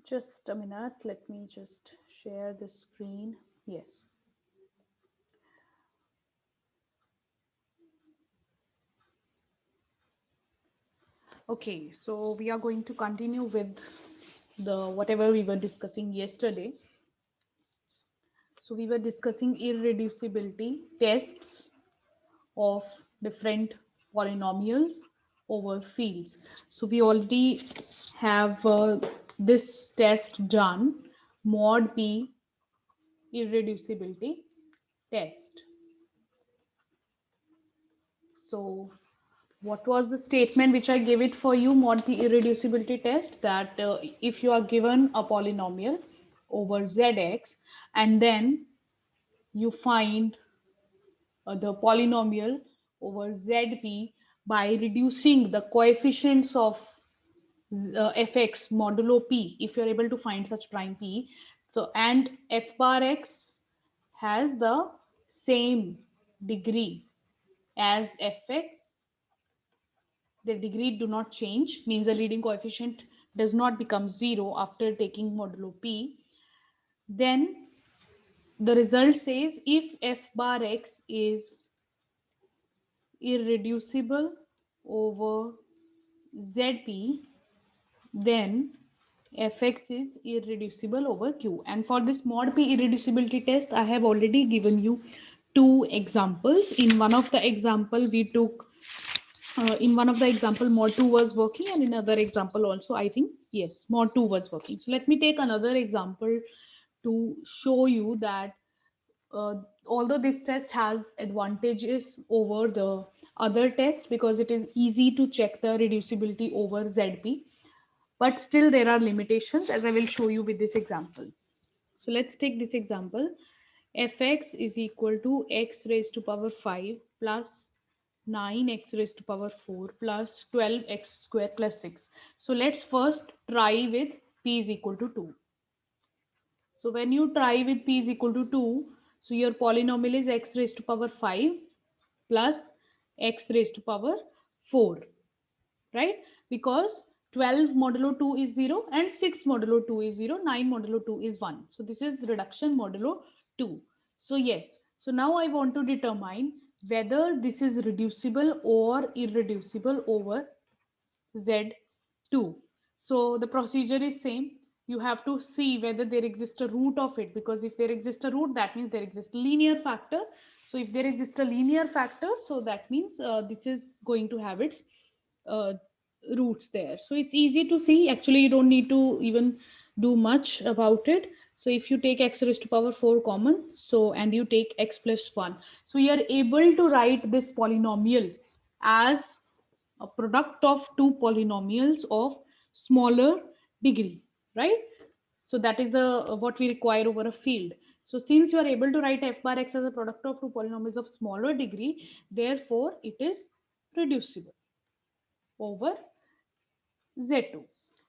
Just a minute, let me just share the screen. Yes. Okay, so we are going to continue with the whatever we were discussing yesterday. So we were discussing irreducibility tests of different polynomials over fields. So we already have this test done, mod p irreducibility test. So what was the statement which I gave it for you, mod p irreducibility test? That if you are given a polynomial over zx and then you find the polynomial over zp by reducing the coefficients of fx modulo p, if you're able to find such prime p, so and f bar x has the same degree as fx, the degree do not change, means the leading coefficient does not become zero after taking modulo p, then the result says if f bar x is irreducible over zp, then fx is irreducible over q. And for this mod p irreducibility test, I have already given you two examples. In one of the example we took in one of the example mod 2 was working, and in another example also I think yes mod 2 was working. So let me take another example to show you that uh, although this test has advantages over the other test because it is easy to check the reducibility over zp, but still there are limitations, as I will show you with this example. So let's take this example. Fx is equal to x raised to power 5 plus 9x raised to power 4 plus 12x square plus 6. So let's first try with p is equal to 2. So when you try with p is equal to 2, so your polynomial is x raised to power 5 plus x raised to power 4, right? Because 12 modulo 2 is 0 and 6 modulo 2 is 0, 9 modulo 2 is 1. So this is reduction modulo 2. So yes, so now I want to determine whether this is reducible or irreducible over z2. So the procedure is same. You have to see whether there exists a root of it, because if there exists a root, that means there exists linear factor. So if there exists a linear factor, so that means this is going to have its uh, roots there. So it's easy to see. Actually, you don't need to even do much about it. So if you take x raised to power 4 common, so and you take x plus 1, so you are able to write this polynomial as a product of two polynomials of smaller degree, right? So that is the what we require over a field. So since you are able to write f bar x as a product of two polynomials of smaller degree, therefore it is reducible over z2.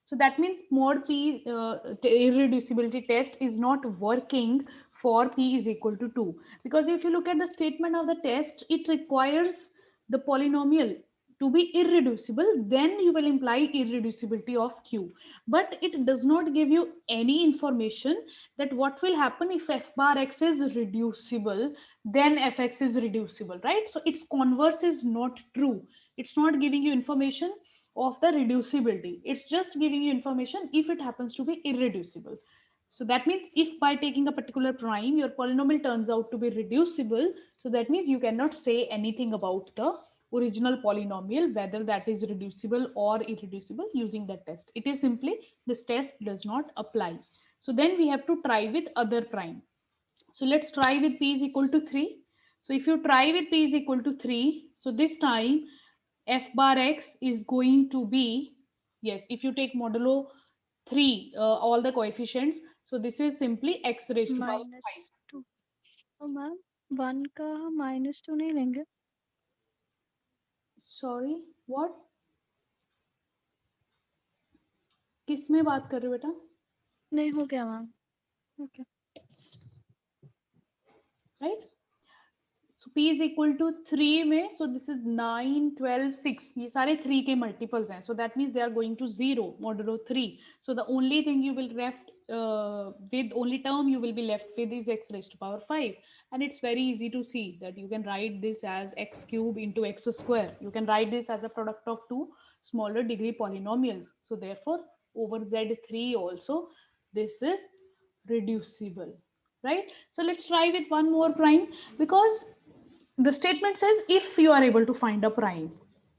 So that means mod p irreducibility test is not working for p is equal to 2, because if you look at the statement of the test, it requires the polynomial to be irreducible, then you will imply irreducibility of q, but it does not give you any information that what will happen if f bar x is reducible, then fx is reducible, right? So its converse is not true. It's not giving you information of the reducibility. It's just giving you information if it happens to be irreducible. So that means if by taking a particular prime, your polynomial turns out to be reducible, so that means you cannot say anything about the original polynomial, whether that is reducible or irreducible using that test. It is simply this test does not apply. So then we have to try with other prime. So let's try with p is equal to 3. So if you try with p is equal to 3, so this time f bar x is going to be, yes, if you take modulo 3, all the coefficients, so this is simply x raised to power 5. -2। और ma'am 1 का हम -2 नहीं लेंगे? Sorry, what? किस में बात कर रहे हो बेटा? नहीं, हो गया ma'am. Okay. Right? So p is equal to 3 में, so this is 9, 12, 6, ये सारे 3 के multiples हैं, so that means they are going to 0 modulo 3. So the only thing you will left with, only term you will be left with is x raised to power 5, and it's very easy to see that you can write this as x cube into x square. You can write this as a product of two smaller degree polynomials. So therefore over z3 also this is reducible, right? So let's try with one more prime, because the statement says if you are able to find a prime,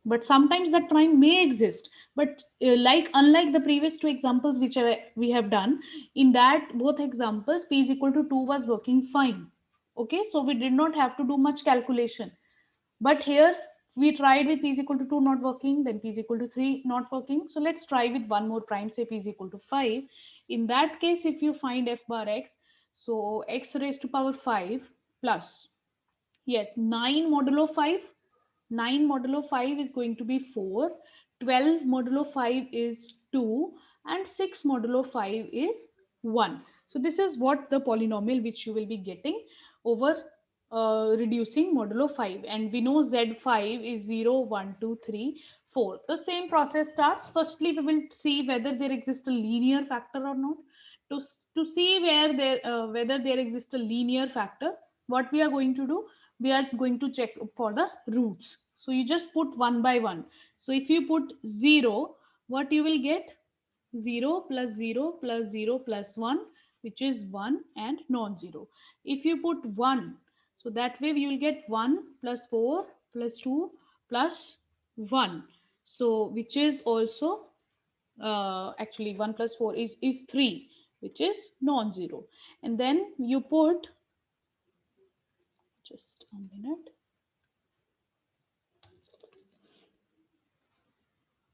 but sometimes that prime may exist, but like unlike the previous two examples which we have done, in that both examples p is equal to 2 was working fine. Okay, so we did not have to do much calculation, but here we tried with p is equal to 2 not working, then p is equal to 3 not working. So let's try with one more prime, say p is equal to 5. In that case, if you find f bar x, so x raised to power 5 plus, yes, 9 modulo 5. 9 modulo 5 is going to be 4. 12 modulo 5 is 2. And 6 modulo 5 is 1. So this is what the polynomial which you will be getting over reducing modulo 5. And we know Z5 is 0, 1, 2, 3, 4. The same process starts. Firstly, we will see whether there exists a linear factor or not. To see whether there exists a linear factor, what we are going to do, we are going to check for the roots. So you just put one by one. So if you put 0, what you will get? 0 plus 0 plus 0 plus 1, which is 1 and non-zero. If you put 1, so that way you will get 1 plus 4 plus 2 plus 1. So which is also actually 1 plus 4 is 3, which is non-zero. And then you put, just a minute,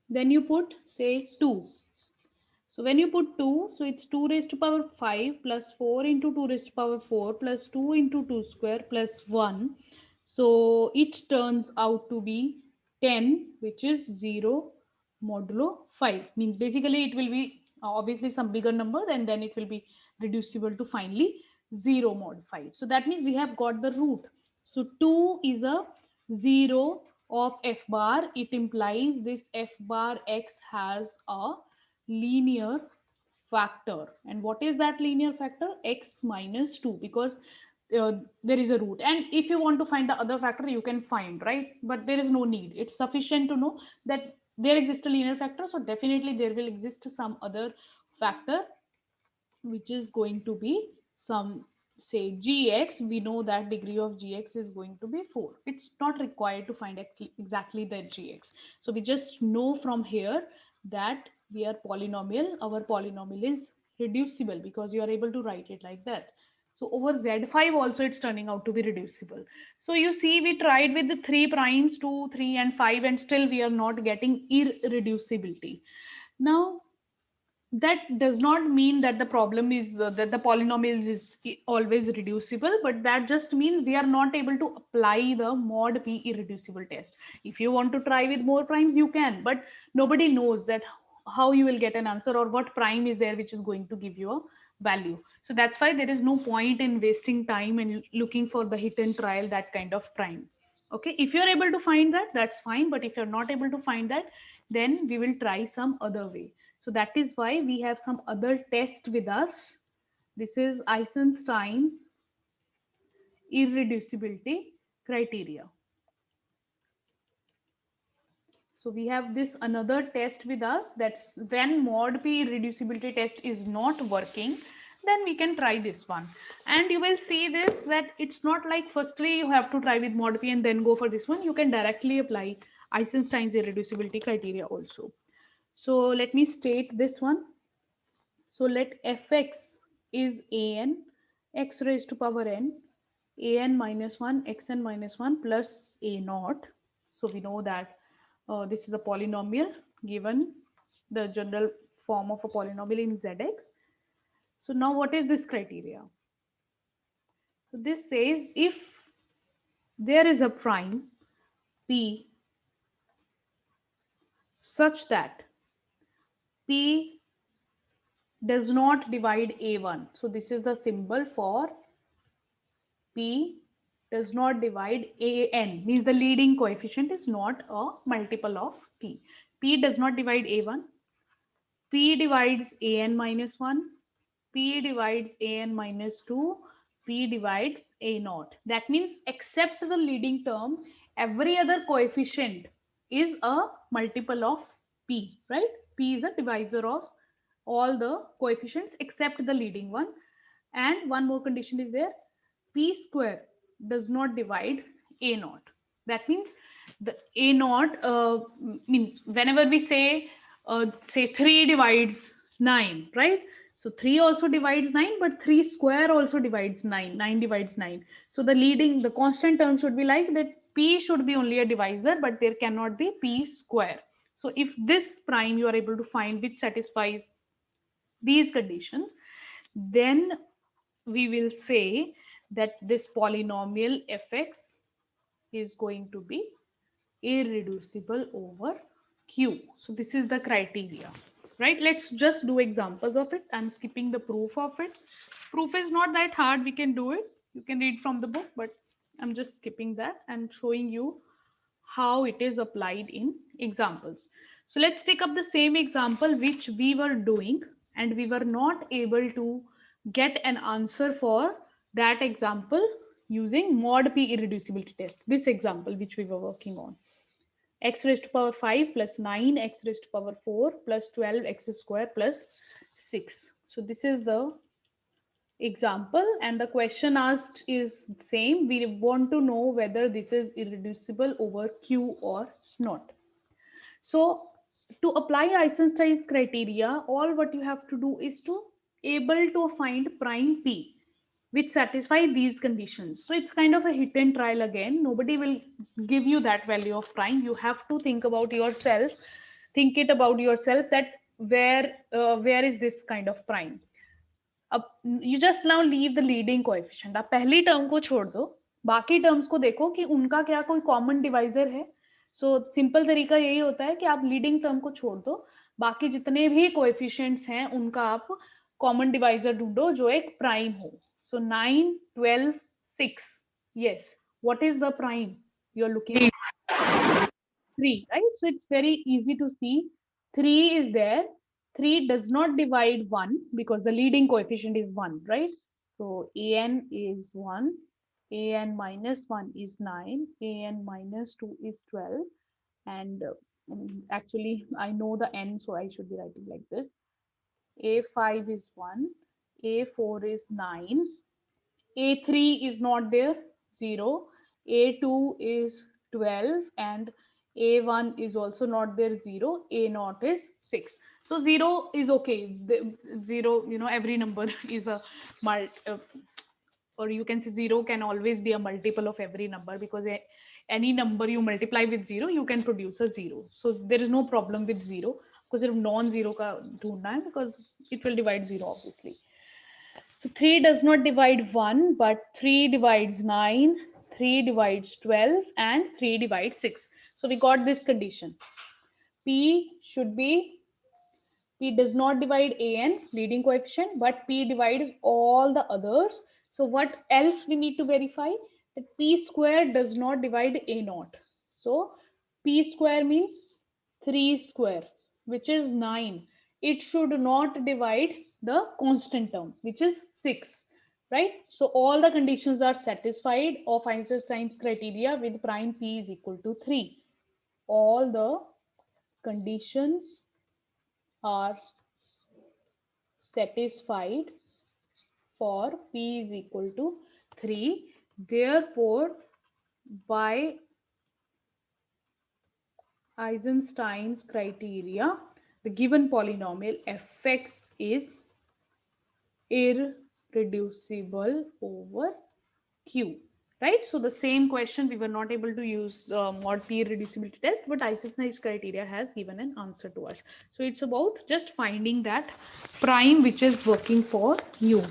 then you put say 2. So when you put 2, so it's 2 raised to power 5 plus 4 into 2 raised to power 4 plus 2 into 2 square plus 1. So it turns out to be 10, which is 0 modulo 5. Means basically it will be obviously some bigger number, and then it will be reducible to finally 0 mod 5. So that means we have got the root. So 2 is a 0 of f bar. It implies this f bar x has a linear factor. And what is that linear factor? X minus 2, because there is a root. And if you want to find the other factor, you can find, right? But there is no need. It's sufficient to know that there exists a linear factor, so definitely there will exist some other factor which is going to be some, say, gx. We know that degree of gx is going to be 4. It's not required to find exactly the gx. So we just know from here that we are polynomial, our polynomial is reducible, because you are able to write it like that. So over z5 also it's turning out to be reducible. So you see, we tried with the 3 primes, 2, 3 and 5, and still we are not getting irreducibility. Now that does not mean that the problem is that the polynomial is always reducible, but that just means we are not able to apply the mod p irreducible test. If you want to try with more primes, you can, but nobody knows that how you will get an answer or what prime is there which is going to give you a value. So that's why there is no point in wasting time and looking for the hit and trial, that kind of prime. Okay, if you're able to find that, that's fine, but if you're not able to find that, then we will try some other way. So that is why we have some other test with us. This is Eisenstein's irreducibility criteria. So we have this another test with us, that's when mod p irreducibility test is not working, then we can try this one. And you will see this, that it's not like firstly you have to try with mod p and then go for this one. You can directly apply Eisenstein's irreducibility criteria also. So let me state this one. So let fx is an x raised to power n, an minus 1, xn minus 1 plus a naught. So we know that this is a polynomial given the general form of a polynomial in zx. So now what is this criteria? So this says if there is a prime p such that p does not divide a1. So this is the symbol for p does not divide an, means the leading coefficient is not a multiple of p. P does not divide a1, p divides an minus 1, p divides an minus 2, p divides a naught. That means except the leading term, every other coefficient is a multiple of p, right? P is a divisor of all the coefficients except the leading one. And one more condition is there, p square does not divide a naught. That means the a naught means whenever we say 3 divides 9, right? So 3 also divides 9, but 3 square also divides 9. 9 divides 9. So the constant term should be like that, p should be only a divisor, but there cannot be p square. So if this prime you are able to find which satisfies these conditions, then we will say that this polynomial fx is going to be irreducible over q. So this is the criteria, right? Let's just do examples of it. I'm skipping the proof of it. Proof is not that hard, we can do it, you can read from the book, but I'm just skipping that and showing you how it is applied in examples. So let's take up the same example which we were doing and we were not able to get an answer for that example using mod p irreducibility test. This example which we were working on. X raised to power 5 plus 9, x raised to power 4 plus 12 x square plus 6. So this is the example and the question asked is same. We want to know whether this is irreducible over q or not. So to apply Eisenstein's criteria, all what you have to do is to able to find prime p which satisfy these conditions. So it's kind of a hit and trial again. Nobody will give you that value of prime. You have to think about yourself, think it about yourself that where is this kind of prime. अब you just now leave the leading coefficient, आप पहली term को छोड़ दो, बाकी terms को देखो कि उनका क्या कोई कॉमन डिवाइजर है. सो सिंपल तरीका यही होता है कि आप लीडिंग टर्म को छोड़ दो, बाकी जितने भी कोएफिशिएंट्स हैं उनका आप कॉमन डिवाइजर ढूंढो जो एक प्राइम हो. सो 9, 12, 6, yes, what is the prime you are looking at? 3, right? So it's very easy to see 3 is there. 3 does not divide 1 because the leading coefficient is 1, right? So an is 1, an minus 1 is 9, an minus 2 is 12, and actually I know the n, so I should be writing like this. A5 is 1, A4 is 9, A3 is not there, 0, A2 is 12, and A1 is also not there, 0, A0 is 6. So 0 is okay. 0, every number is a or you can say 0 can always be a multiple of every number because any number you multiply with 0, you can produce a 0. So there is no problem with 0 because सिर्फ non-zero का ढूंढना है because it will divide 0 obviously. So 3 does not divide 1, but 3 divides 9, 3 divides 12, and 3 divides 6. So we got this condition. P should be, P does not divide an, leading coefficient, but P divides all the others. So what else we need to verify? That P square does not divide A naught. So P square means 3 square, which is 9. It should not divide the constant term, which is 6, right? So all the conditions are satisfied of Einstein's criteria with prime P is equal to 3. All the conditions are satisfied for P is equal to 3. Therefore, by Eisenstein's criteria, the given polynomial fx is irreducible over q, right? So the same question, we were not able to use mod p irreducibility test, but Eisenstein's criteria has given an answer to us. So it's about just finding that prime which is working for u.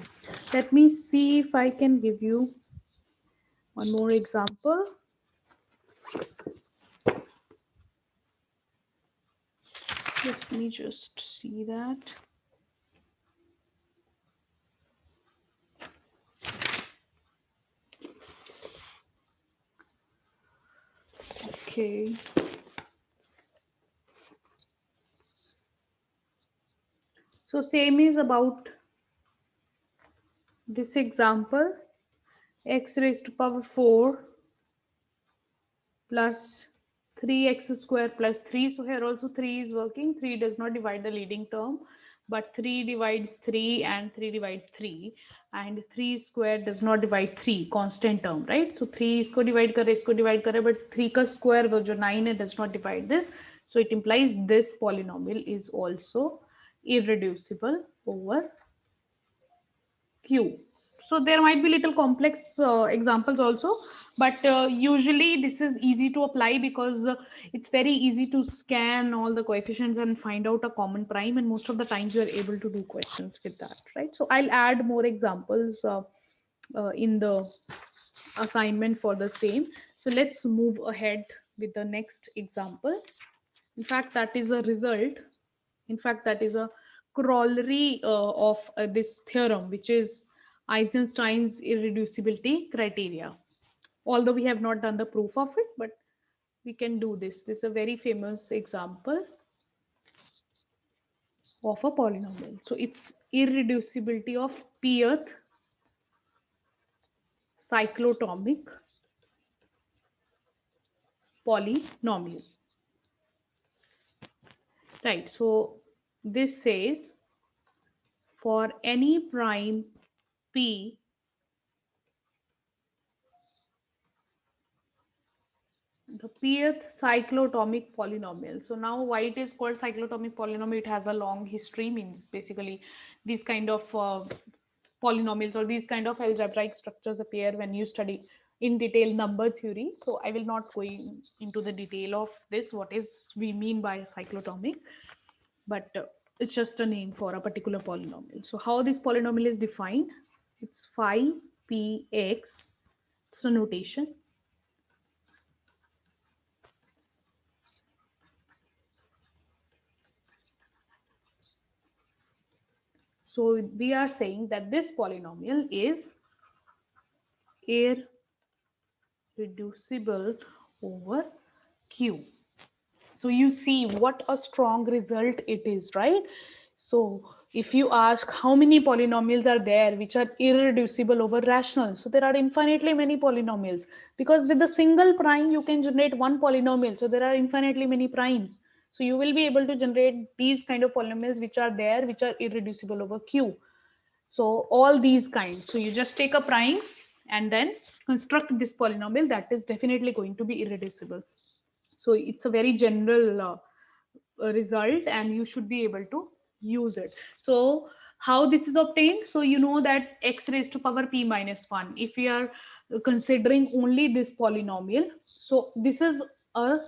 Let me see if I can give you one more example. Let me just see that. Okay. So same is about this example, x raised to power 4 plus 3x square plus 3. So here also 3 is working. 3 does not divide the leading term, but 3 divides 3 and 3 divides 3. And 3 square does not divide 3, constant term, right? So 3 इसको divide करे, but 3 का square वो जो 9 है does not divide this. So it implies this polynomial is also irreducible over Q. So there might be little complex examples also, but usually this is easy to apply because it's very easy to scan all the coefficients and find out a common prime, and most of the times you are able to do questions with that, right? So I'll add more examples in the assignment for the same. So let's move ahead with the next example. In fact, that is a result. In fact, that is a corollary of this theorem, which is Eisenstein's irreducibility criteria. Although we have not done the proof of it, but we can do this. This is a very famous example of a polynomial. So it's irreducibility of pth cyclotomic polynomial. Right. So this says for any prime p the pth cyclotomic polynomial. So now why it is called cyclotomic polynomial, it has a long history. Means basically these kind of polynomials or these kind of algebraic structures appear when you study in detail number theory. So I will not go into the detail of this, what is we mean by cyclotomic, but it's just a name for a particular polynomial. So how this polynomial is defined, it's phi px, it's a notation. So we are saying that this polynomial is irreducible over Q. So you see what a strong result it is, right? So if you ask how many polynomials are there which are irreducible over rational, so there are infinitely many polynomials, because with a single prime you can generate one polynomial. So there are infinitely many primes. So you will be able to generate these kind of polynomials which are there, which are irreducible over Q. So all these kinds. So you just take a prime and then construct this polynomial that is definitely going to be irreducible. So it's a very general result and you should be able to use it. So how this is obtained? So you know that x raised to power p minus 1, if we are considering only this polynomial, so this is a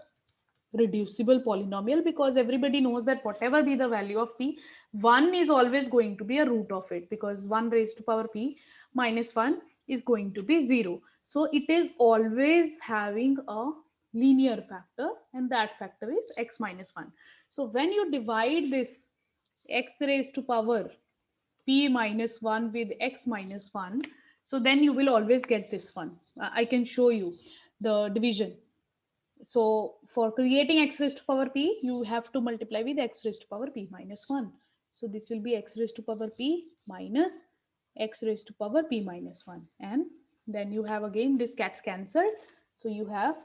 reducible polynomial, because everybody knows that whatever be the value of p, 1 is always going to be a root of it, because 1 raised to power p minus 1 is going to be 0. So it is always having a linear factor, and that factor is x minus 1. So when you divide this x raised to power p minus 1 with x minus 1, so then you will always get this one. I can show you the division. So for creating x raised to power p, you have to multiply with x raised to power p minus 1. So this will be x raised to power p minus x raised to power p minus 1. And then you have again this gets cancelled. So you have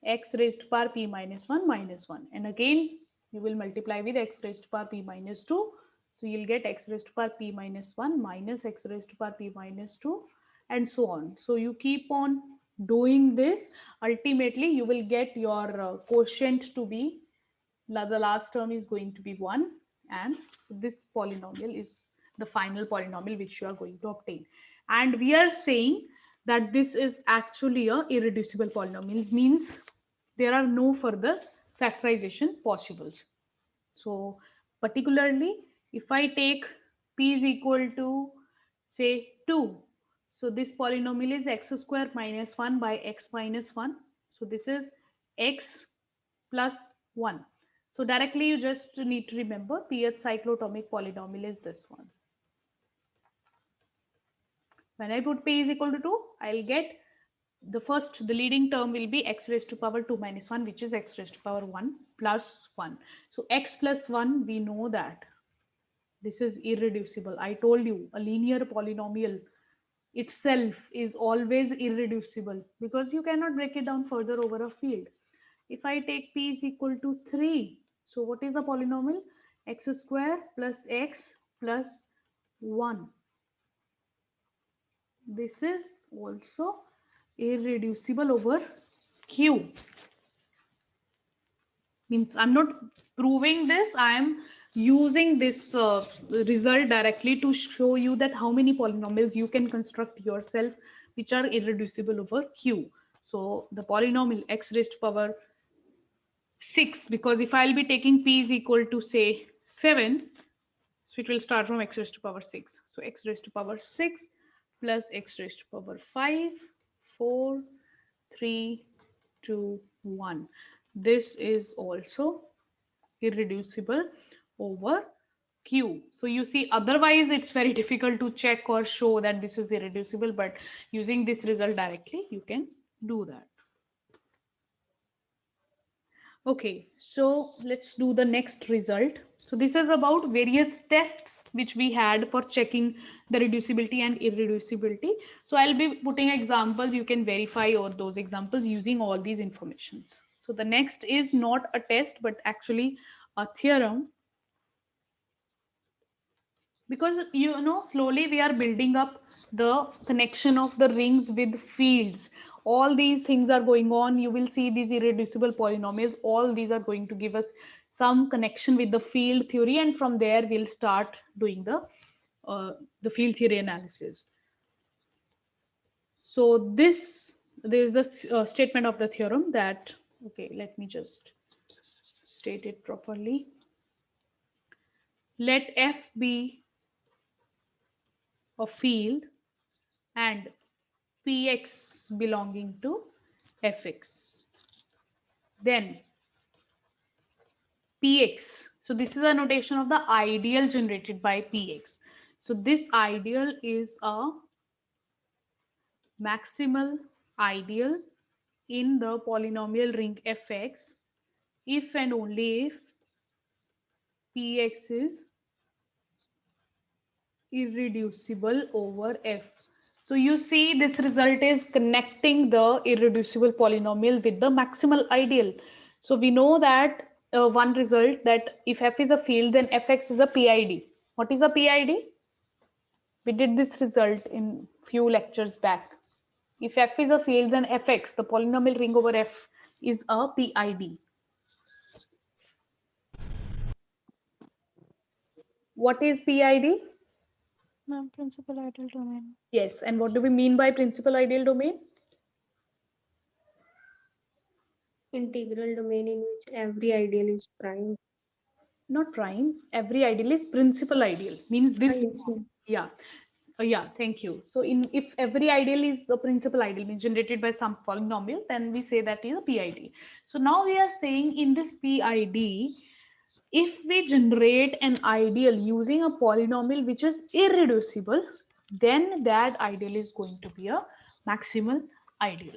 x raised to power p minus 1 minus 1. And again, you will multiply with x raised to power p minus 2. So you'll get x raised to power p minus 1 minus x raised to power p minus 2, and so on. So you keep on doing this. Ultimately, you will get your quotient to be, the last term is going to be 1, and this polynomial is the final polynomial which you are going to obtain. And we are saying that this is actually a irreducible polynomial, means there are no further factorization possibles. So particularly if I take p is equal to say 2, so this polynomial is x square minus 1 by x minus 1. So this is x plus 1. So directly you just need to remember pth cyclotomic polynomial is this one. When I put p is equal to 2, I'll get the leading term will be x raised to power 2 minus 1, which is x raised to power 1 plus 1. So x plus 1, we know that this is irreducible. I told you a linear polynomial itself is always irreducible because you cannot break it down further over a field. If I take p is equal to 3, so what is the polynomial? X square plus x plus 1. This is also irreducible over q. Means I'm not proving this, I am using this result directly to show you that how many polynomials you can construct yourself which are irreducible over q. So the polynomial x raised to power 6, because if I'll be taking p is equal to say 7, so it will start from x raised to power 6. So x raised to power 6 plus x raised to power 5, 4, 3, 2, 1. This is also irreducible over q. So you see, otherwise it's very difficult to check or show that this is irreducible, but using this result directly, you can do that. Okay, so let's do the next result. So this is about various tests which we had for checking the reducibility and irreducibility. So I'll be putting examples. You can verify all those examples using all these informations. So the next is not a test, but actually a theorem. Because slowly we are building up the connection of the rings with fields. All these things are going on. You will see these irreducible polynomials. All these are going to give us some connection with the field theory, and from there we'll start doing the field theory analysis. So there is the statement of the theorem that, okay, let me just state it properly. Let f be a field and px belonging to fx. Then px, so this is a notation of the ideal generated by px. So this ideal is a maximal ideal in the polynomial ring fx if and only if px is irreducible over f. So you see, this result is connecting the irreducible polynomial with the maximal ideal. So we know that one result, that if f is a field, then fx is a PID. What is a PID? We did this result in few lectures back. If f is a field, then fx, the polynomial ring over f, is a PID. What is PID? Principal ideal domain. Yes, and what do we mean by principal ideal domain? Integral domain in which every ideal is prime. Not prime, every ideal is principal ideal, means this. Yes, ma'am. Yeah. Yeah, thank you. So if every ideal is a principal ideal, means generated by some polynomial, then we say that is a PID. So now we are saying in this PID, if we generate an ideal using a polynomial which is irreducible, then that ideal is going to be a maximal ideal.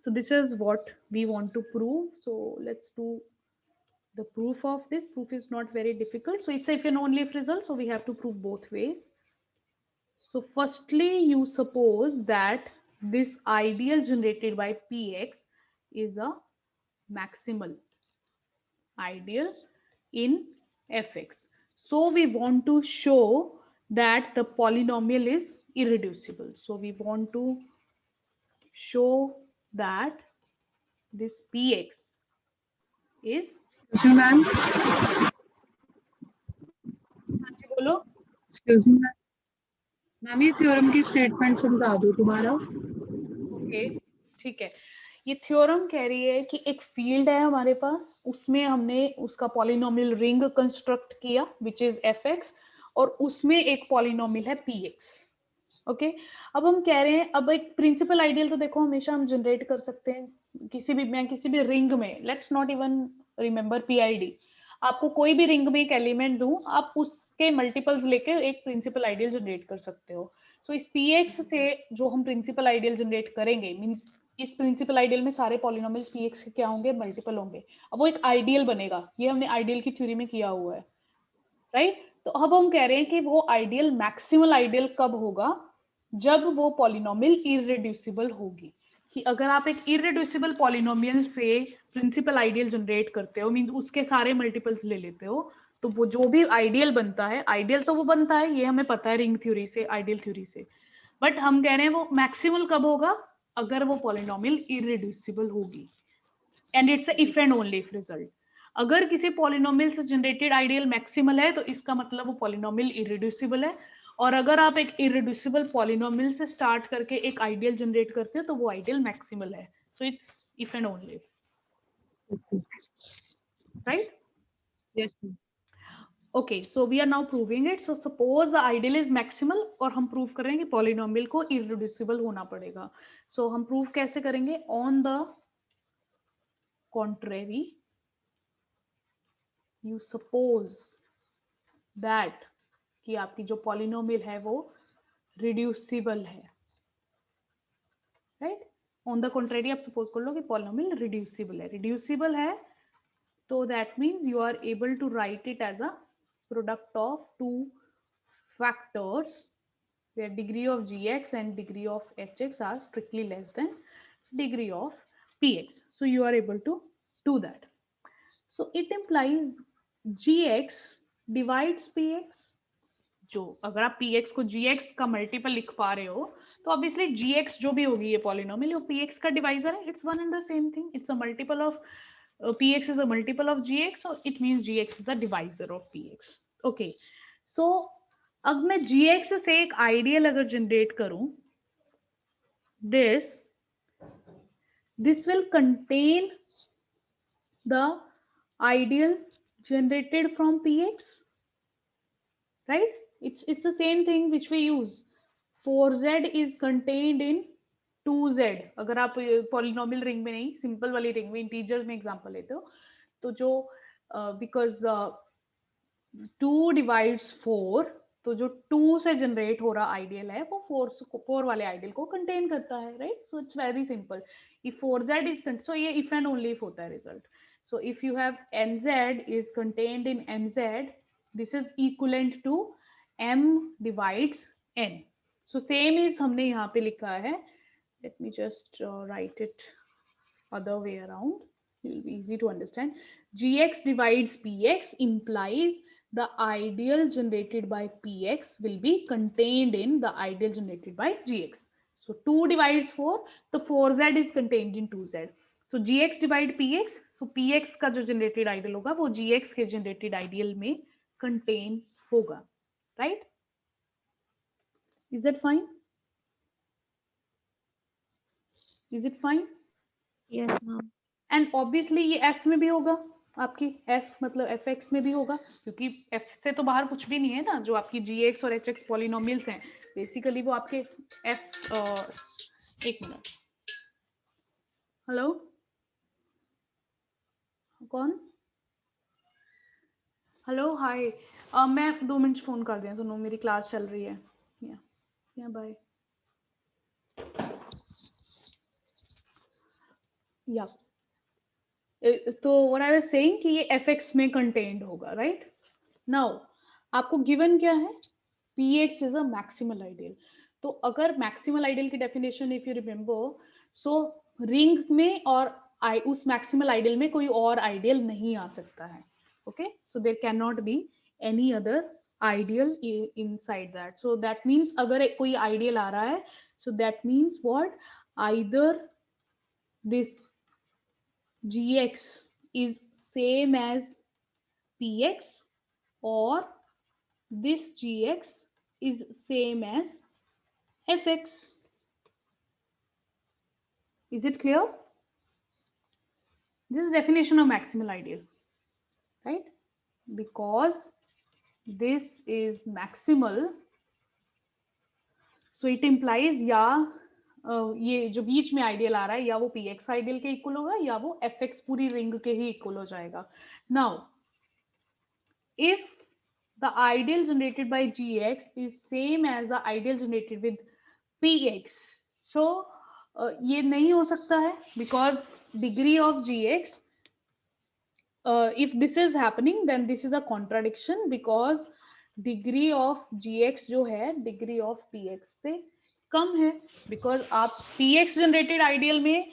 So this is what we want to prove. So let's do the proof of this. Proof is not very difficult. So it's if and only if result. So we have to prove both ways. So firstly, you suppose that this ideal generated by Px is a maximal ideal in Fx. So we want to show that the polynomial is irreducible. So we want to show that this Px is, ma'am बोलो, excuse me ma'am ये theorem की statement समझा दो दोबारा. Okay ठीक है. ये theorem कह रही है कि एक फील्ड है हमारे पास, उसमें हमने उसका पॉलिनोमियल रिंग कंस्ट्रक्ट किया विच इज fx, और उसमें एक पॉलिनोमियल है px. ओके अब हम कह रहे हैं, अब एक प्रिंसिपल आइडियल तो देखो हमेशा हम जनरेट कर सकते हैं किसी भी रिंग में. Let's not even remember PID. आपको कोई भी रिंग में एक एलिमेंट दूं, आप उसके मल्टीपल्स लेके एक प्रिंसिपल आइडियल जनरेट कर सकते हो. सो इस px से जो हम प्रिंसिपल आइडियल जनरेट करेंगे, मींस इस प्रिंसिपल आइडियल में सारे पॉलिनोमियल्स पीएक्स के क्या होंगे, मल्टीपल होंगे। अब वो एक आइडियल बनेगा, ये हमने आइडियल की थ्योरी में किया हुआ है, राइट। तो अब हम कह रहे हैं कि वो आइडियल मैक्सिमल आइडियल कब होगा, जब वो पॉलिनोमियल इररेड्यूसिबल होगी। कि अगर आप एक इररेड्यूसिबल पॉलिनोमियल से प्रिंसिपल आइडियल जनरेट करते हो, मींस उसके सारे मल्टीपल्स ले लेते हो, तो वो जो भी आइडियल बनता है, आइडियल तो वो बनता है, ये हमें पता है रिंग थ्योरी से, आइडियल थ्योरी से, बट हम कह रहे हैं वो मैक्सिमल कब होगा, अगर वो पॉलिनोमियल इररेड्यूसिबल होगी। And it's if and only if result. अगर किसी पॉलिनोमियल से जनरेटेड आइडियल मैक्सिमल है तो इसका मतलब वो पॉलिनोमियल इररेड्यूसिबल है, और अगर आप एक इररेड्यूसिबल पॉलिनोमियल से स्टार्ट करके एक आइडियल जनरेट करते हो तो वो आइडियल मैक्सिमल है। So it's if and only, right? Yes, ma'am. Okay, so we are now proving it. So suppose the ideal is maximal, और हम प्रूव कर रहे हैं कि पॉलिनोमियल को इररेड्यूसिबल होना पड़ेगा। So हम प्रूव कैसे करेंगे? On the contrary, you suppose that कि आपकी जो पॉलिनोमियल है वो रिड्यूसिबल है, राइट? ऑन द कॉन्ट्रेरी आप सपोज कर लो कि पॉलिनोमियल रिड्यूसिबल है। रिड्यूसिबल है तो that means you are able to write it as a product of two factors where degree of gx and degree of hx are strictly less than degree of px. So you are able to do that. So it implies gx divides px. जो अगर आप px को gx का multiple लिख पा रहे हो तो ऑब्वियसली gx जो भी होगी ये पॉलिनोमियल वो px का डिवाइजर है. It's one and the same thing. It's a multiple of px is a multiple of gx, so it means gx is the divisor of px. Okay, so अब मैं gx से एक ideal अगर generate करूं, this will contain the ideal generated from px, right? It's the same thing which we use. 4z is contained in 2z. अगर आप polynomial ring में नहीं, सिंपल वाली रिंग में इंटीजर्स में एग्जांपल लेते हो तो जो बिकॉज 2 डिवाइड्स 4, तो जो 2 से जनरेट हो रहा आइडियल है वो 4 वाले आइडियल को कंटेन करता है, right? So it's very simple. If 4z is, so ये इफ एंड ओनली इफ होता है result. So if you have nz is contained in mz, this is equivalent to m divides n. So same is हमने यहाँ पे लिखा है. Let me just write it other way around. It will be easy to understand. Gx divides px implies the ideal generated by px will be contained in the ideal generated by gx. So 2 divides 4, so 4z is contained in 2z. So gx divide px, so px का जो generated ideal होगा वो gx के generated ideal में contain होगा, right? Is that fine? Is it fine? Yes, ma'am. And obviously ये f में भी होगा, आपकी f मतलब fx में भी होगा, क्योंकि f से तो बाहर कुछ भी नहीं है ना. जो आपकी gx और hx पॉलिनोमियल्स हैं बेसिकली वो आपके f. एक मिनट. हेलो, कौन? हेलो, हाय. मैं 2 मिनट फोन कर दिया, सुनो मेरी क्लास चल रही है. या बाय. या तो व्हाट आई वाज सेइंग कि ये fx में कंटेन्ड होगा, राइट? नाउ आपको गिवन क्या है? px is a maximal ideal. तो अगर मैक्सिमल आइडियल की definition if you remember, so ring में और उस मैक्सिमल आइडियल में कोई और आइडियल नहीं आ सकता है. Okay, so there can not be any other ideal inside that. So that means अगर कोई आइडियल आ रहा है, so that means what, either this gx is same as px or this gx is same as fx. Is it clear? This is definition of maximal ideal, right? Because this is maximal, so it implies या ये जो बीच में ideal आ रहा है या वो px ideal के इक्वल होगा या वो fx पूरी रिंग के ही इक्वल हो जाएगा. Now if the ideal generated by gx is same as the ideal generated with px, so ये नहीं हो सकता है because degree of g x, if this is happening then this is a contradiction because degree of gx जो है degree of px से कम है, because आप px जनरेटेड आइडियल में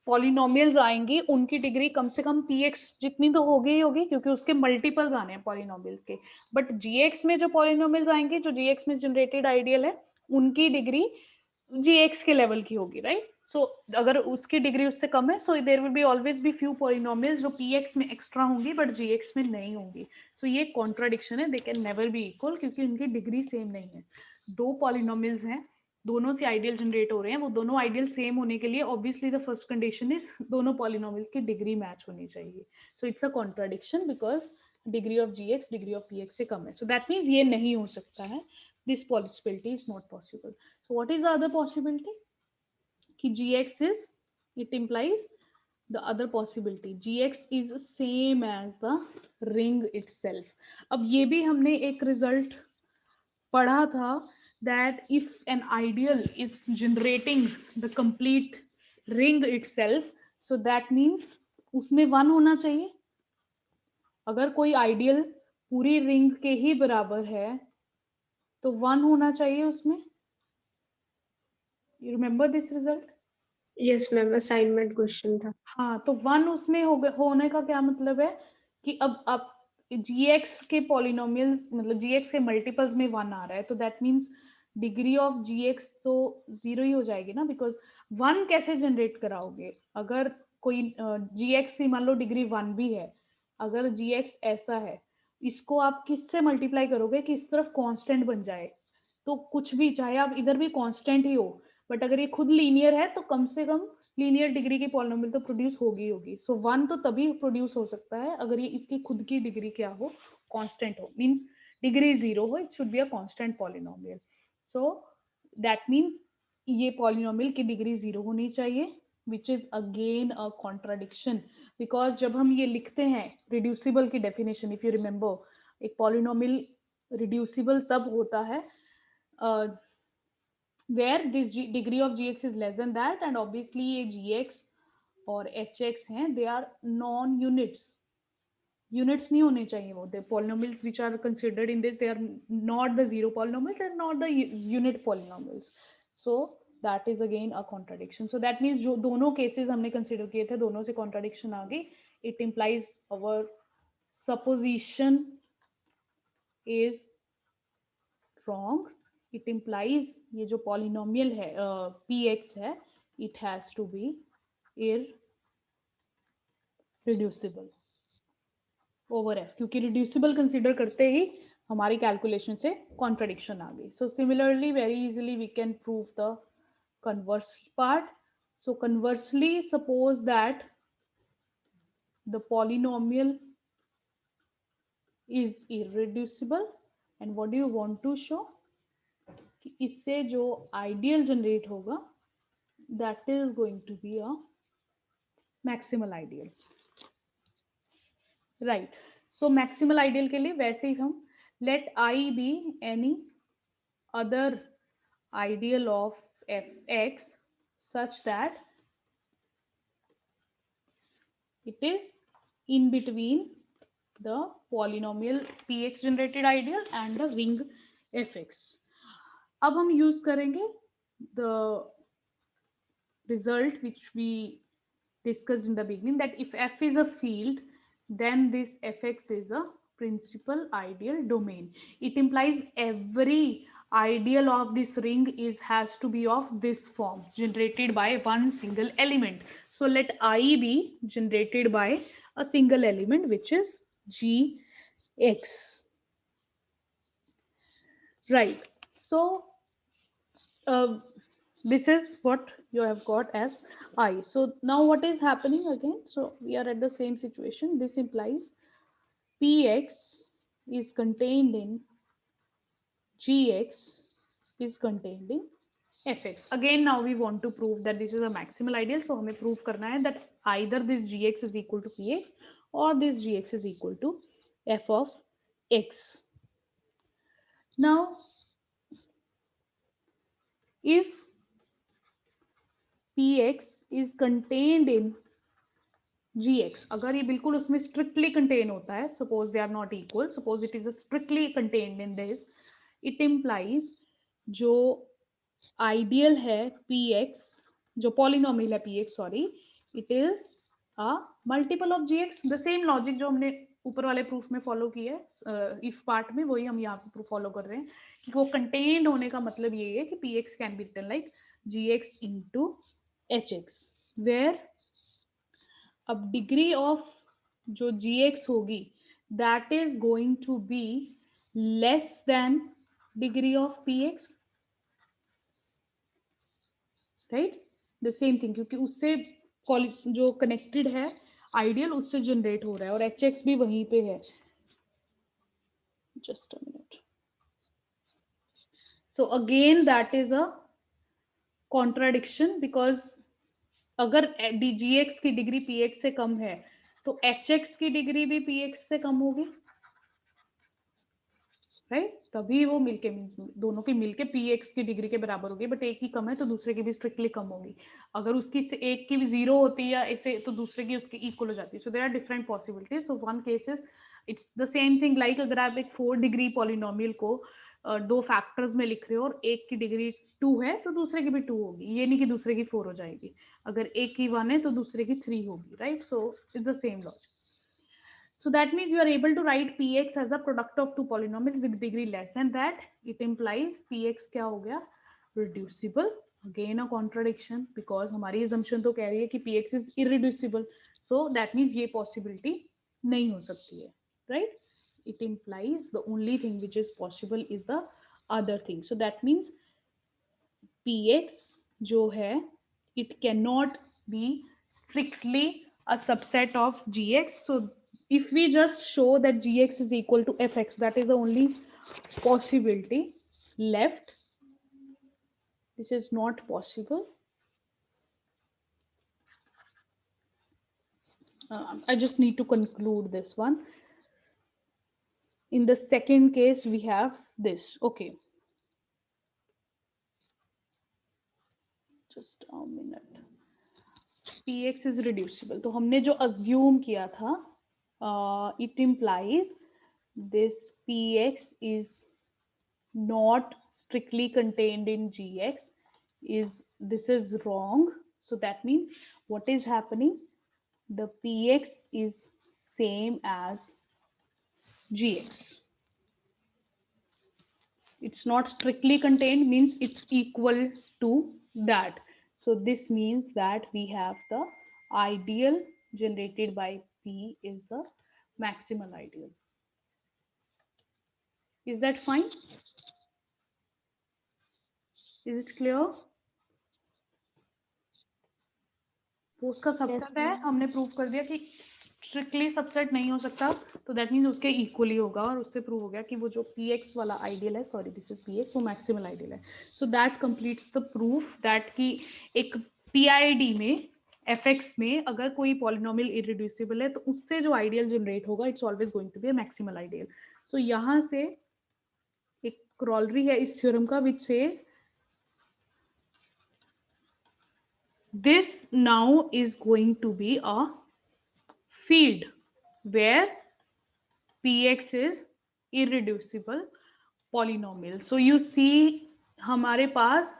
पॉलिनोमियल्स आएंगे उनकी डिग्री कम से कम px जितनी तो होगी ही होगी क्योंकि उसके मल्टीपल्स आने हैं पॉलिनोमियल्स के, बट gx में जो पॉलिनोमियल्स आएंगे जो gx में जनरेटेड आइडियल है उनकी डिग्री gx के लेवल की होगी, राइट? सो अगर उसकी डिग्री उससे कम है so there will be always be few polynomials जो px में एक्स्ट्रा होंगी बट gx में नहीं होंगी. सो ये कॉन्ट्राडिक्शन है, they can never be equal क्योंकि उनकी डिग्री सेम नहीं है. दो पॉलिनोमियल्स हैं, दोनों से आइडियल जनरेट हो रहे हैं, वो दोनों आइडियल सेम होने के लिए obviously the first condition is दोनों पॉलिनोमियल्स की डिग्री मैच होनी चाहिए. So it's a contradiction because degree of gx degree of px से कम है. सो दैट मीन्स ये नहीं हो सकता है. This possibility is not possible. So what is the other possibility? कि gx is, it implies the other possibility gx is same as the ring itself. अब ये भी हमने एक रिजल्ट पढ़ा था that if an ideal is generating the complete ring itself, so that means उसमें 1 होना चाहिए. अगर कोई आइडियल पूरी रिंग के ही बराबर है तो 1 होना चाहिए उसमें. You remember this result? Yes ma'am, assignment question था. हाँ, तो 1 उसमें होने का क्या मतलब है कि अब आप gx के पॉलिनोमियल्स मतलब gx के मल्टीपल्स में 1 आ रहा है तो that means degree of gx तो 0 ही हो जाएगी ना, बिकॉज 1 कैसे जनरेट कराओगे? अगर कोई gx की मान लो डिग्री 1 भी है, अगर gx ऐसा है इसको आप किससे मल्टीप्लाई करोगे कि इस तरफ कांस्टेंट बन जाए? तो कुछ भी चाहे आप इधर भी कांस्टेंट ही हो, बट अगर ये खुद लीनियर है तो कम से कम लीनियर डिग्री की पॉलिनोमियल तो प्रोड्यूस होगी होगी. सो 1 तो तभी प्रोड्यूस हो सकता है अगर ये इसकी खुद की डिग्री क्या हो, कांस्टेंट हो, मींस डिग्री 0 हो, it should be a constant polynomial. So that means ये पॉलिनोमियल की डिग्री 0 होनी चाहिए, which is again a contradiction because जब हम ये लिखते हैं रिड्यूसिबल की डेफिनेशन, इफ यू रिमेम्बर, एक पॉलिनोमियल रिड्यूसिबल तब होता है where the degree of gx is less than that and obviously ये gx और hx हैं, they are non units. Units नहीं होने चाहिए वो. The polynomials which are considered in this, they are not the zero polynomials and not the unit polynomials. So that is again a contradiction. So that means जो दोनों cases हमने consider किए थे दोनों से contradiction आ गई. It implies our supposition is wrong. It implies ये जो polynomial है px है, it has to be irreducible over f, क्योंकि reducible consider करते ही हमारी calculation से contradiction आ गई. So similarly very easily we can prove the converse part. So conversely suppose that the polynomial is irreducible and what do you want to show कि इससे जो ideal generate होगा that is going to be a maximal ideal, right? So maximal ideal के लिए वैसे ही हम let I be any other ideal of f x such that it is in between the polynomial px generated ideal and the ring fx. अब हम use करेंगे the result which we discussed in the beginning, that if f is a field then this fx is a principal ideal domain. It implies every ideal of this ring has to be of this form generated by one single element. So let I be generated by a single element which is gx, right? So this is what you have got as I. So now what is happening again? So we are at the same situation. This implies px is contained in gx is contained in fx. Again now we want to prove that this is a maximal ideal. So हमें prove करना है that either this gx is equal to px or this gx is equal to f of x. Now if px is contained in gx, अगर ये बिल्कुल उसमें strictly contain होता है, suppose they are not equal, suppose it is a strictly contained in this, it implies जो ideal है px, जो polynomial है px, sorry, it is a multiple of gx. the same logic जो हमने ऊपर वाले प्रूफ में फॉलो किया है इफ पार्ट में, वही हम यहाँ पे प्रूफ फॉलो कर रहे हैं कि वो कंटेन्ड होने का मतलब ये है कि px can be written like gx into hx, where अब डिग्री ऑफ जो gx होगी that is going to be less than degree of px, right, the same thing, क्योंकि उससे जो कनेक्टेड है आइडियल उससे जनरेट हो रहा है और hx भी वहीं पे है. Just a minute. So again that is a contradiction, because अगर gx की डिग्री px से कम है तो hx की डिग्री भी px से कम होगी, राइट, तभी वो मिलके मींस दोनों की मिलके px की डिग्री के बराबर होगी, बट एक की कम है तो दूसरे की भी स्ट्रिक्टली कम होगी. अगर उसकी से एक की भी 0 होती है या ऐसे तो दूसरे की उसकी इक्वल हो जाती है. So there are different possibilities. So one case is it's the same thing like अगर आप एक 4 डिग्री पॉलिनोमियल को दो फैक्टर्स में लिख रहे हो और एक की डिग्री 2 है तो दूसरे की भी 2 होगी, ये नहीं कि दूसरे की 4 हो जाएगी. अगर एक की 1 है तो दूसरे की 3 होगी, right. So it's the same logic. So that means you are able to write px as a product of two polynomials with degree less than that. It implies px क्या हो गया, reducible. Again a contradiction because हमारी assumption तो कह रही है कि px is irreducible. So that means ये possibility नहीं हो सकती है, right? It implies the only thing which is possible is the other thing. So that means px जो है it cannot be strictly a subset of gx. So if we just show that gx is equal to fx, that is the only possibility left. This is not possible. I just need to conclude this one. In the second case we have this. Okay, just a minute. px is reducible, तो हमने जो assume किया था it implies this px is not strictly contained in gx, this is wrong. So that means what is happening, the px is same as gx. It's not strictly contained means it's equal to that. So this means that we have the ideal generated by p is a maximal ideal. Is that fine? Is it clear? वो उसका subset है, हमने prove कर दिया कि strictly subset नहीं हो सकता, तो दैट मीन्स उसके इक्वली होगा और उससे प्रूव हो गया कि वो जो px वाला आइडियल है, सॉरी दिस इज px, वो मैक्सिमल आइडियल है. So that completes the proof that कि एक PID में fx में अगर कोई पॉलिनोमियल इररिड्यूसिबल है तो उससे जो आइडियल जनरेट होगा it's always going to be a maximal ideal. So यहाँ से एक क्रॉलरी है इस थ्योरम का which says this now is going to be a field where px is irreducible polynomial. So you see हमारे पास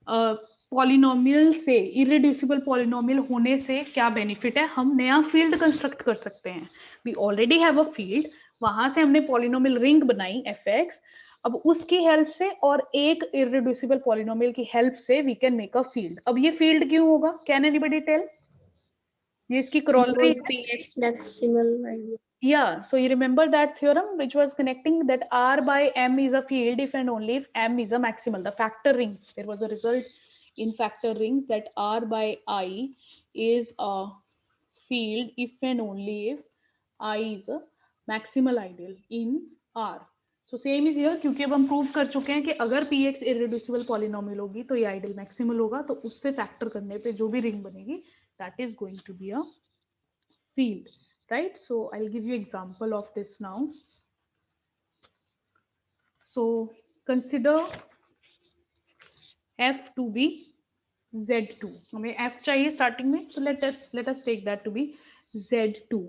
polynomial से irreducible polynomial होने से क्या बेनिफिट है, हम नया फील्ड कंस्ट्रक्ट कर सकते हैं. We already have a field, वहां से हमने पॉलिनोमियल रिंग बनाई fx, अब उसकी हेल्प से और एक इरेड्यूसिबल पॉलिनोमियल की हेल्प से we can make a field. अब ये फील्ड क्यों होगा, कैन एनीबॉडी टेल? ये इसकी क्रॉलरी है. px maximal ideal. Yeah, so you remember that theorem which was connecting that R by M is a field if and only if M is a maximal. The factor ring, there was a result in factor rings that R by I is a field if and only if I is a maximal ideal in R. So same is here, क्योंकि अब हम prove कर चुके हैं कि अगर px irreducible polynomial होगी तो ये आइडियल मैक्सिमल होगा, तो उससे फैक्टर करने पे जो भी रिंग बनेगी that is going to be a field, right? So I'll give you example of this now. So consider f to be Z2, हमें F चाहिए स्टार्टिंग में, तो let us take that to be Z2.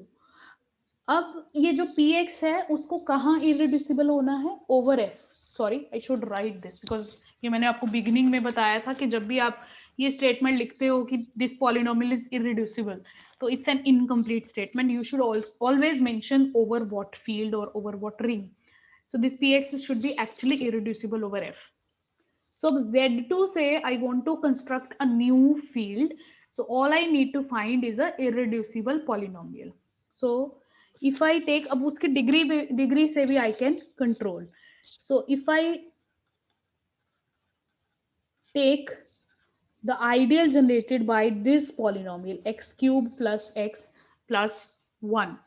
अब ये जो Px है उसको कहाँ इरेड्यूसिबल होना है? Over F. Sorry, I should write this because ये मैंने आपको बिगिनिंग में बताया था कि जब भी आप ये स्टेटमेंट लिखते हो कि दिस पॉलिनोमियल इज इरेड्यूसिबल, तो it's an incomplete statement. You should always mention over what field और over what ring. So this Px should be actually irreducible over F. So Z2 say I want to construct a new field. So all I need to find is a irreducible polynomial. So if I take, अब उसके degree से भी I can control. So if I take the ideal generated by this polynomial x cube plus x plus 1,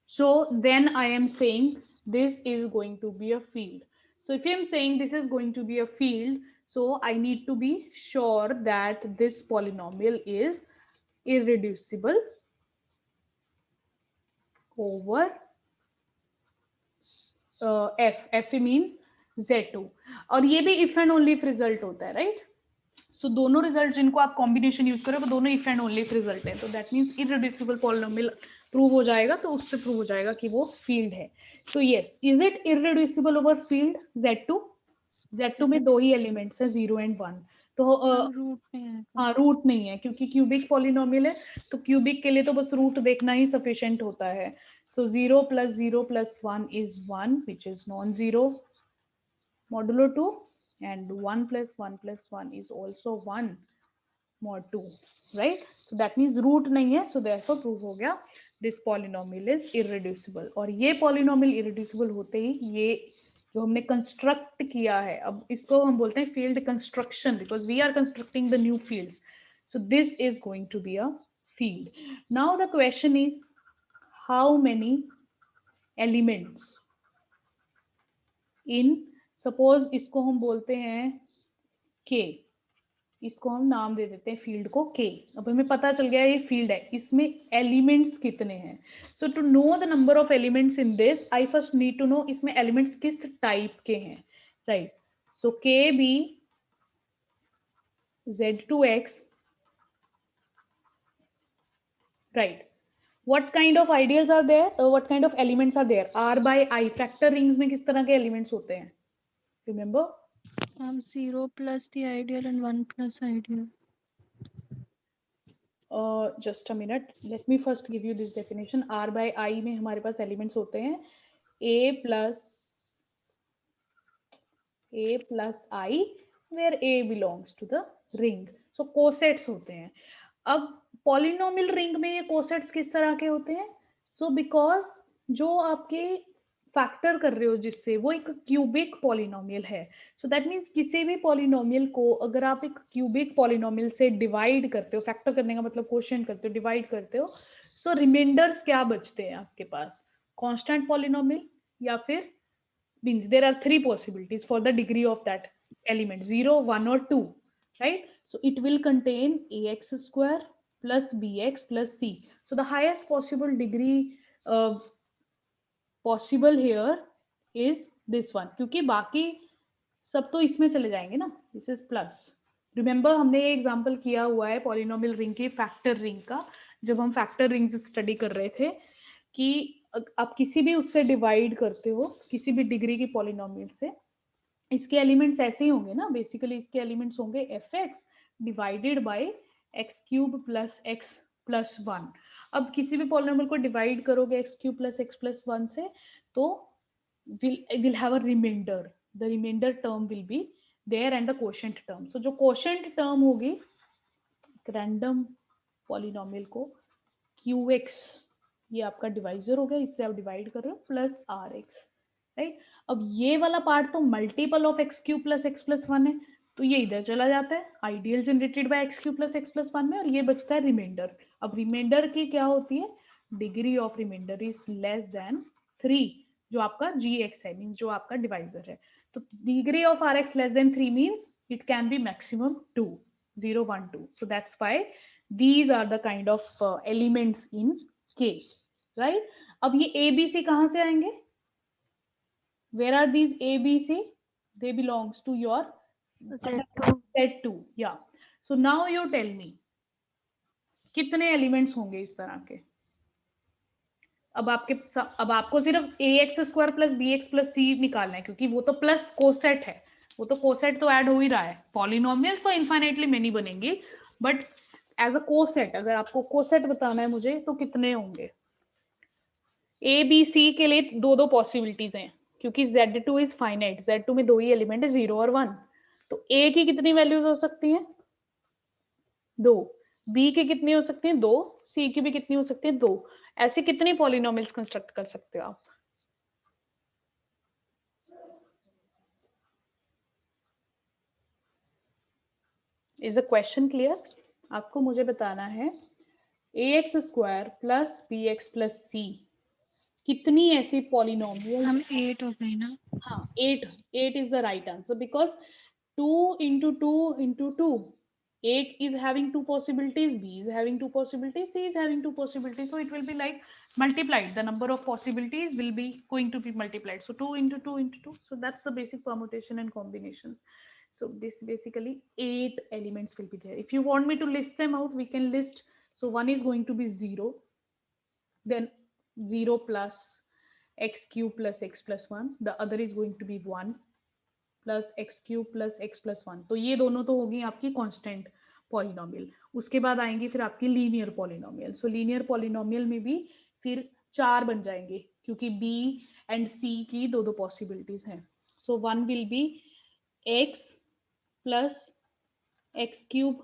so then I am saying this is going to be a field. So if I am saying this is going to be a field, so I need to be sure that this polynomial is irreducible over f means z2. और ये भी if and only if result होता है, right? So दोनों result जिनको आप combination use करें वो दोनों if and only if result है, तो that means irreducible polynomial prove हो जाएगा, तो उससे प्रूव हो जाएगा कि वो फील्ड है. So yes, is it irreducible over field Z2? Z2 में दो ही एलिमेंट्स है 0 and 1, तो रूट नहीं है. हाँ रूट नहीं है क्योंकि क्यूबिक पॉलिनोमियल है, तो क्यूबिक के लिए तो बस रूट देखना ही सफिशिएंट होता है. सो 0 plus 1 is 1 which is non-zero modulo 2, and 1 plus 1 is also 1 mod 2, right? So that means root नहीं है, so therefore prove हो गया this polynomial is irreducible. और ये polynomial irreducible होते ही ये जो हमने construct किया है, अब इसको हम बोलते हैं field construction because we are constructing the new fields. So this is going to be a field. Now the question is how many elements in, suppose इसको हम बोलते हैं K, इसको हम नाम दे देते हैं फील्ड को K. अब हमें पता चल गया ये फील्ड है, इसमें एलिमेंट्स कितने हैं. So to know the number of elements in this I first need to know इसमें एलिमेंट्स किस टाइप के हैं, right? So K be Z2X, right? What kind of ideals are there? What kind of elements are there? R by I factor rings में किस तरह के elements होते हैं? Remember? 0 plus the ideal and 1 plus ideal. Just a minute, let me first give you this definition. R by I में हमारे पास elements होते हैं A plus I where A belongs to the ring. So cosets होते हैं. अब polynomial ring में ये cosets किस तरह के होते हैं? सो बिकॉज जो आपके फैक्टर कर रहे हो जिससे, वो एक क्यूबिक पॉलिनोमियल है. सो दैट मीन्स किसी भी पॉलिनोमियल को अगर आप एक क्यूबिक पॉलिनोमियल से डिवाइड करते हो, फैक्टर करने का मतलब क्वोशिएंट करते हो, डिवाइड करते हो, सो रिमाइंडर्स क्या बचते हैं आपके पास? कांस्टेंट पॉलिनोमियल या फिर means there are three possibilities for the degree of that element, 0, 1 or 2, right? So it will contain ax square plus bx plus c. So the highest possible degree possible here is this one, क्योंकि बाकी सब तो इसमें चले जाएंगे ना. This is plus. Remember हमने ये एग्जांपल किया हुआ है पॉलिनोमियल रिंग की फैक्टर रिंग का, जब हम फैक्टर रिंग स्टडी कर रहे थे कि आप किसी भी उससे डिवाइड करते हो, किसी भी डिग्री की पॉलिनोमियल से, इसके एलिमेंट्स ऐसे ही होंगे ना. बेसिकली इसके एलिमेंट्स होंगे fx divided by x cube plus x plus 1. अब किसी भी पॉलिनोमियल को डिवाइड करोगे x cube plus x plus 1 से, तो will have a remainder. The remainder term will be there and the quotient term. So जो quotient term होगी random polynomial को qx, ये आपका डिवाइजर हो गया, इससे आप डिवाइड कर रहे हो, प्लस rx, राइट? अब ये वाला पार्ट तो multiple of x cube plus x plus 1 है, तो ये इधर चला जाता है ideal generated by x cube plus x plus 1 में, और ये बचता है रिमाइंडर. अब रिमाइंडर की क्या होती है? Degree of remainder is less than 3, जो आपका gx है, मींस जो आपका डिवाइजर है. तो degree of rx less than 3 means it can be maximum 2, 0, 1, 2. So that's why these are the kind of elements in K, right? अब ये ABC कहाँ से आएंगे? Where are these ABC? They belongs to your Z2. Z2, yeah. So now you tell me कितने elements होंगे इस तरह के। अब आपको सिर्फ ax square plus bx plus c निकालना है, क्योंकि वो तो प्लस कोसेट है, वो तो कोसेट तो ऐड हो ही रहा है। पॉलिनोमियल्स तो इनफाइनाइटली मेनी बनेंगी, बट एज अ कोसेट अगर आपको कोसेट बताना है मुझे तो कितने होंगे। ए बी सी के लिए दो दो पॉसिबिलिटीज हैं, क्योंकि Z2 इज फाइनाइट, Z2 में दो ही एलिमेंट है 0 और 1। तो A की कितनी वैल्यूज हो सकती हैं, 2। B की कितनी हो सकती हैं, 2। C की भी कितनी हो सकती है, 2। ऐसे कितने पॉलिनोमियल्स कंस्ट्रक्ट कर सकते हो आप। Is a question clear. आपको मुझे बताना है ax square plus bx plus c कितनी ऐसी पॉलिनोमियल। हम 8 हो गए ना। हाँ 8 is the right answer, because 2 into 2 into 2, A is having two possibilities, B is having two possibilities, C is having two possibilities, so it will be like multiplied, the number of possibilities will be going to be multiplied, so 2 into 2 into 2, so that's the basic permutation and combinations. So this basically 8 elements will be there. If you want me to list them out, we can list. So one is going to be 0, then 0 plus x cube plus x plus 1, the other is going to be 1 plus x cube plus x plus 1। तो ये दोनों तो होगी आपकी constant polynomial. उसके बाद आएंगी फिर आपकी लीनियर पॉलिनोमियल। सो लीनियर पॉलिनोमियल में भी फिर 4 बन जाएंगे, क्योंकि b एंड c की दो दो पॉसिबिलिटीज हैं। So one will be x plus x cube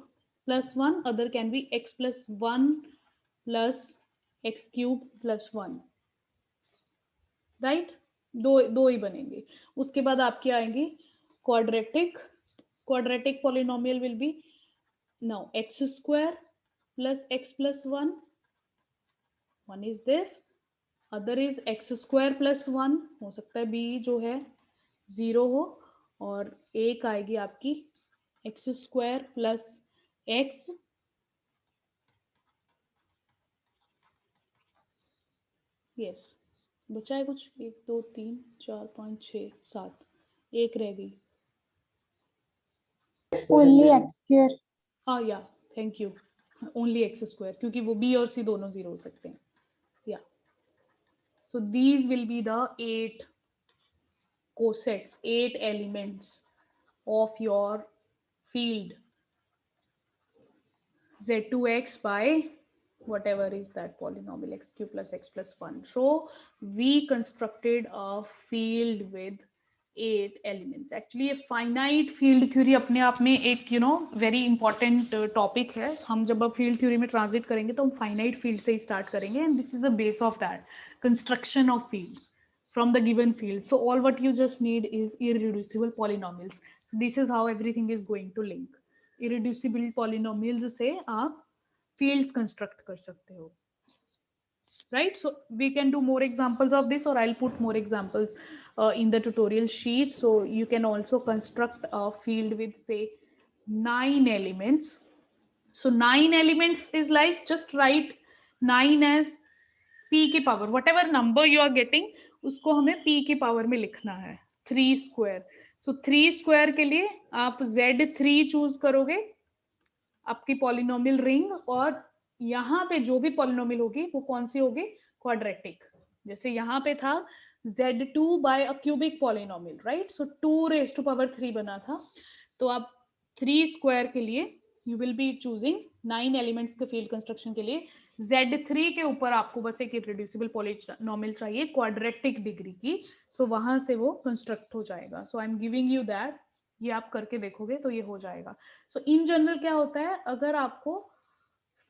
plus 1, other can be x plus 1 plus x cube plus 1, right. दो ही बनेंगे। उसके बाद आपके आएंगे quadratic polynomial will be now x square plus x plus 1, one is this, other is x square plus 1, हो सकता है b जो है 0 हो, और एक आएगी आपकी x square plus x, yes बचा है कुछ, 1 2 3 4 5 6 7, एक रह गई। Only x square. हाँ या thank you, only x square, क्योंकि वो बी और सी दोनों 0 हो सकते हैं। या so these will be the 8 cosets, 8 elements of your field z2x by whatever is that polynomial x cube plus x plus 1. So we constructed a field with 8 elements. Actually ये finite field theory अपने आप में एक very important topic है। हम जब अब field theory में transit करेंगे तो हम finite field से ही start करेंगे, and this is the base of that construction of fields from the given field. So all what you just need is irreducible polynomials. So this is how everything is going to link. Irreducible polynomials से आप fields construct कर सकते हो, right? So we can do more examples of this, or I'll put more examples in the tutorial sheet. So you can also construct a field with say 9 elements. So 9 elements is like, just write 9 as p की power, whatever number you are getting उसको हमें p की power में लिखना है। 3 square, so 3 square के लिए आप z3 चूज करोगे आपकी पॉलिनोमियल रिंग, और यहाँ पे जो भी पॉलिनोमियल होगी वो कौन सी होगी, क्वाड्रेटिक। जैसे यहाँ पे था z2 by a cubic polynomial, right. So 2 raise to power 3 बना था, तो आप 3 स्क्वायर के लिए you will be choosing 9 elements के फील्ड कंस्ट्रक्शन के लिए z3 के ऊपर आपको बस एक इररेड्यूसिबल पॉलिनोमियल चाहिए क्वाड्रेटिक डिग्री की, सो वहां से वो कंस्ट्रक्ट हो जाएगा। So I am giving you that, ये आप करके देखोगे तो ये हो जाएगा। सो इन जनरल क्या होता है, अगर आपको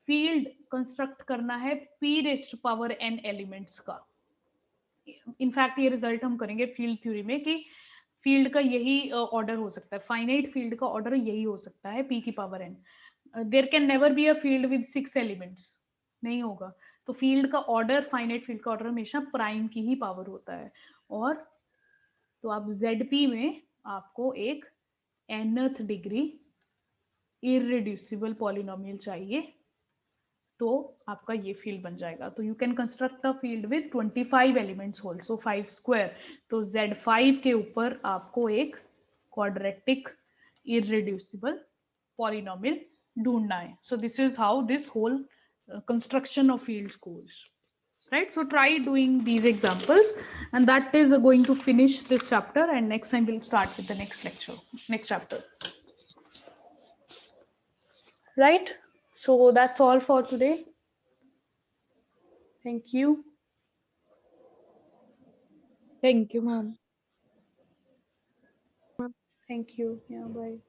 फील्ड कंस्ट्रक्ट करना है p raised to power n elements का, इनफैक्ट ये रिजल्ट हम करेंगे फील्ड थ्योरी में कि फील्ड का यही ऑर्डर हो सकता है, फाइनाइट फील्ड का ऑर्डर यही हो सकता है p की power n। There can never be a field with 6 elements, नहीं होगा। तो फील्ड का ऑर्डर, फाइनाइट फील्ड का ऑर्डर हमेशा प्राइम की ही पावर होता है। और तो आप zp में आपको एक nth डिग्री इररेड्यूसिबल पॉलिनोमियल चाहिए, तो आपका ये फील्ड बन जाएगा। तो you can construct a field with 25 elements also 5 square, तो z5 के ऊपर आपको एक क्वाड्रेटिक इररेड्यूसिबल पॉलिनोमियल ढूंढना है. So this is how this whole construction of fields goes. Right, so try doing these examples, and that is going to finish this chapter, and next time we'll start with the next chapter. Right, so that's all for today. Thank you. Thank you, ma'am. Thank you. Yeah, bye.